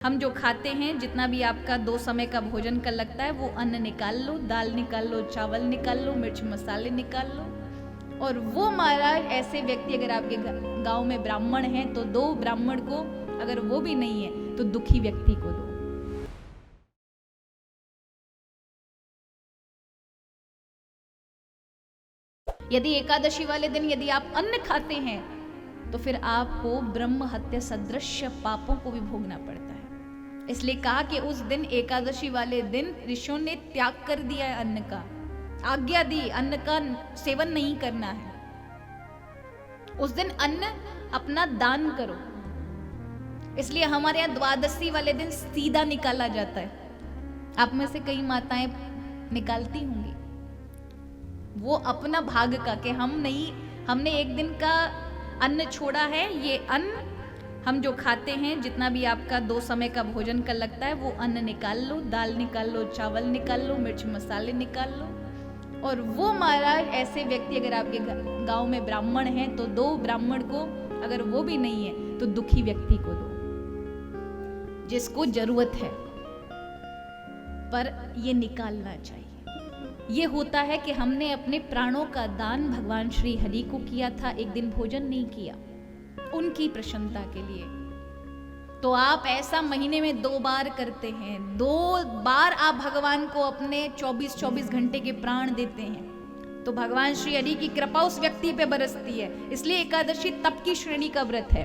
हम जो खाते हैं, जितना भी आपका 2 समय का भोजन का लगता है, वो अन्न निकाल लो, दाल निकाल लो, चावल निकाल लो, मिर्च मसाले निकाल लो। और वो महाराज ऐसे व्यक्ति अगर आपके गांव में ब्राह्मण हैं तो दो ब्राह्मण को, अगर वो भी नहीं है तो दुखी व्यक्ति को दो। यदि एकादशी वाले दिन यदि आप अन्न खाते हैं तो फिर आपको ब्रह्म हत्या सदृश पापों को भी भोगना पड़ता है। इसलिए कहा कि उस दिन एकादशी वाले दिन ऋषियों ने त्याग कर दिया है अन्न का, आज्ञा दी अन्न का सेवन नहीं करना है। उस दिन अन्न अपना दान करो। इसलिए हमारे यहाँ द्वादशी वाले दिन सीधा निकाला जाता है। आप में से कई माताएं निकालती होंगी वो अपना भाग का, कि हमने एक दिन का अन्न छोड़ा है, ये अन्न हम जो खाते हैं, जितना भी आपका 2 समय का भोजन का लगता है, वो अन्न निकाल लो, दाल निकाल लो, चावल निकाल लो, मिर्च मसाले निकाल लो। और वो महाराज ऐसे व्यक्ति अगर आपके गांव में ब्राह्मण हैं तो दो ब्राह्मण को, अगर वो भी नहीं है तो दुखी व्यक्ति को दो, जिसको जरूरत है, पर ये निकालना चाहिए। ये होता है कि हमने अपने प्राणों का दान भगवान श्री हरि को किया था, एक दिन भोजन नहीं किया उनकी प्रसन्नता के लिए। तो आप ऐसा महीने में 2 बार करते हैं, 2 बार आप भगवान को अपने 24-24 घंटे के प्राण देते हैं, तो भगवान श्री हरि की कृपा उस व्यक्ति पे बरसती है। इसलिए एकादशी तप की श्रेणी का व्रत है।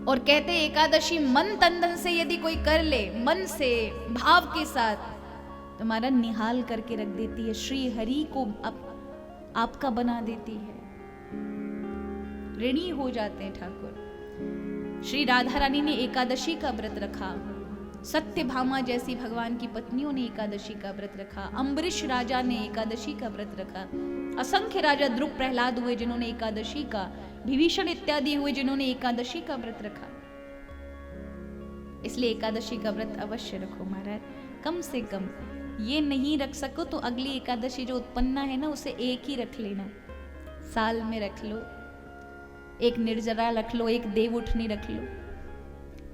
और कहते हैं एकादशी मन तन धन से यदि कोई कर ले, मन से भाव के साथ, तो हमारा निहाल करके रख देती है, श्री हरि को आपका बना देती है, ऋणी हो जाते हैं ठाकुर। श्री राधा रानी ने एकादशी का व्रत रखा, सत्यभामा जैसी भगवान की पत्नियों ने एकादशी का व्रत रखा, अम्बरीश राजा ने एकादशी का व्रत रखा, असंख्य राजा ध्रुव प्रहलाद हुए जिन्होंने एकादशी का, विभीषण इत्यादि हुए जिन्होंने एकादशी का व्रत रखा। इसलिए एकादशी का व्रत अवश्य रखो महाराज। कम से कम ये नहीं रख सको तो अगली एकादशी जो उत्पन्न है ना, उसे एक ही रख लेना, साल में रख लो, एक निर्जरा रख लो, एक देव उठनी रख लो,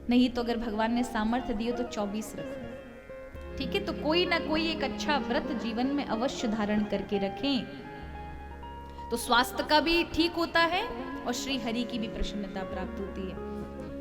नहीं तो अगर भगवान ने सामर्थ्य दियो तो 24 रखो। ठीक है, तो कोई ना कोई एक अच्छा व्रत जीवन में अवश्य धारण करके रखें, तो स्वास्थ्य का भी ठीक होता है और श्री हरि की भी प्रसन्नता प्राप्त होती है।